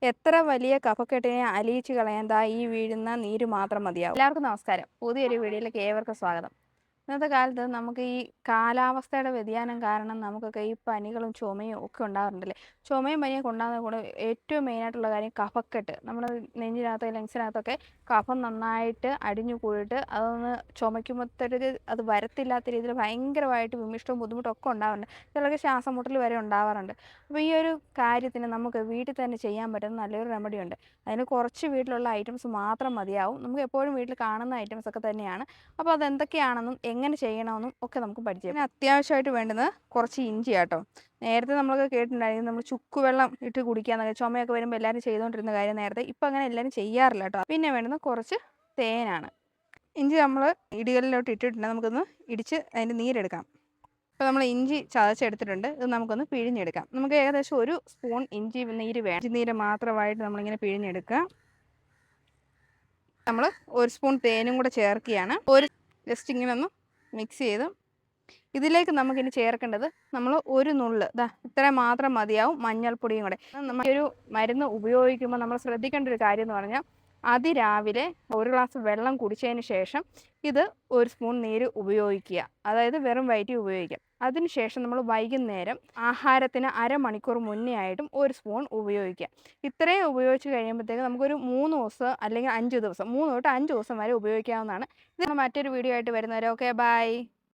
എത്ര വലിയ കഫക്കെട്ടിനെ അലിയിച്ച് കളയാൻ ദാ ഈ വീഴുന്ന നീര് മാത്രം മതിയാവും. എല്ലാവർക്കും നമസ്കാരം. പുതിയൊരു വീഡിയോയിലേക്ക് ഏവർക്കും സ്വാഗതം. ഇന്നത്തെ കാലത്ത് നമുക്ക് ഈ കാലാവസ്ഥയുടെ വ്യതിയാനം കാരണം നമുക്കൊക്കെ ഈ പനികളും ചുമയും ഒക്കെ ഉണ്ടാകാറുണ്ടല്ലേ. ചുമയും പനിയൊക്കെ ഉണ്ടാകുന്ന കൂടെ ഏറ്റവും മെയിനായിട്ടുള്ള കാര്യം കഫക്കെട്ട്. നമ്മുടെ നെഞ്ചിനകത്ത് ലങ്സിനകത്തൊക്കെ കഫം നന്നായിട്ട് അടിഞ്ഞു കൂടിയിട്ട് അതൊന്ന് ചുമയ്ക്കുമ്പോഴത്തേക്ക് അത് വരത്തില്ലാത്ത രീതിയിൽ ഭയങ്കരമായിട്ട് വിമിഷ്ടവും ബുദ്ധിമുട്ടും ഒക്കെ ഉണ്ടാകാറുണ്ട്. ചിലർക്ക് ശ്വാസം മുട്ടൽ വരെ ഉണ്ടാവാറുണ്ട്. അപ്പോൾ ഈ ഒരു കാര്യത്തിന് നമുക്ക് വീട്ടിൽ തന്നെ ചെയ്യാൻ പറ്റുന്ന നല്ലൊരു റെമഡി ഉണ്ട്. അതിന് കുറച്ച് വീട്ടിലുള്ള ഐറ്റംസ് മാത്രം മതിയാവും. നമുക്ക് എപ്പോഴും വീട്ടിൽ കാണുന്ന ഐറ്റംസ് ഒക്കെ തന്നെയാണ്. അപ്പോൾ അതെന്തൊക്കെയാണെന്നും എങ്ങനെ ചെയ്യണമെന്നും ഒക്കെ നമുക്ക് പഠിച്ചു. പിന്നെ അത്യാവശ്യമായിട്ട് വേണ്ടുന്നത് കുറച്ച് ഇഞ്ചി കേട്ടോ. നേരത്തെ നമ്മളൊക്കെ കേട്ടിട്ടുണ്ടായിരുന്നു നമ്മൾ ചുക്കുവെള്ളം ഇട്ട് കുടിക്കാന്നൊക്കെ. ചുമയൊക്കെ വരുമ്പോൾ എല്ലാവരും ചെയ്തുകൊണ്ടിരുന്ന കാര്യം നേരത്തെ. ഇപ്പം അങ്ങനെ എല്ലാവരും ചെയ്യാറില്ല കേട്ടോ. പിന്നെ വേണ്ടുന്നത് കുറച്ച് തേനാണ്. ഇഞ്ചി നമ്മൾ ഇടികളിലോട്ട് ഇട്ടിട്ടുണ്ടെങ്കിൽ നമുക്കൊന്ന് ഇടിച്ച് അതിൻ്റെ നീരെടുക്കാം. ഇപ്പോൾ നമ്മൾ ഇഞ്ചി ചതച്ചെടുത്തിട്ടുണ്ട്. ഇത് നമുക്കൊന്ന് പിഴിഞ്ഞെടുക്കാം. നമുക്ക് ഏകദേശം 1 സ്പൂൺ ഇഞ്ചി നീര് വേണം. ഇഞ്ചി നീര് മാത്രമായിട്ട് നമ്മളിങ്ങനെ പിഴിഞ്ഞെടുക്കുക. നമ്മൾ 1 സ്പൂൺ തേനും കൂടെ ചേർക്കുകയാണ്. ജസ്റ്റ് ഇങ്ങനെ ഒന്ന് മിക്സ് ചെയ്ത് ഇതിലേക്ക് നമുക്കിനി ചേർക്കേണ്ടത് നമ്മൾ ഒരു നുള്ള് ഇത്രയും മാത്രം മതിയാവും മഞ്ഞൾപ്പൊടിയും കൂടെ. നമ്മൾ ഈ ഒരു മരുന്ന് ഉപയോഗിക്കുമ്പോൾ നമ്മൾ ശ്രദ്ധിക്കേണ്ട ഒരു കാര്യം എന്ന് പറഞ്ഞാൽ അതിരാവിലെ 1 ഗ്ലാസ് വെള്ളം കുടിച്ചതിന് ശേഷം ഇത് 1 സ്പൂൺ നീര് ഉപയോഗിക്കുക. അതായത് വെറും വയറ്റിൽ ഉപയോഗിക്കാം. അതിനുശേഷം നമ്മൾ വൈകുന്നേരം ആഹാരത്തിന് അരമണിക്കൂർ മുന്നേ ആയിട്ടും 1 സ്പൂൺ ഉപയോഗിക്കുക. ഇത്രയും ഉപയോഗിച്ച് കഴിയുമ്പോഴത്തേക്ക് നമുക്കൊരു 3 ദിവസം അല്ലെങ്കിൽ 5 ദിവസം 3 തൊട്ട് 5 ദിവസം വരെ ഉപയോഗിക്കാവുന്നതാണ്. ഇത് മറ്റൊരു വീഡിയോ ആയിട്ട് വരുന്നവരെ ഓക്കെ ബൈ.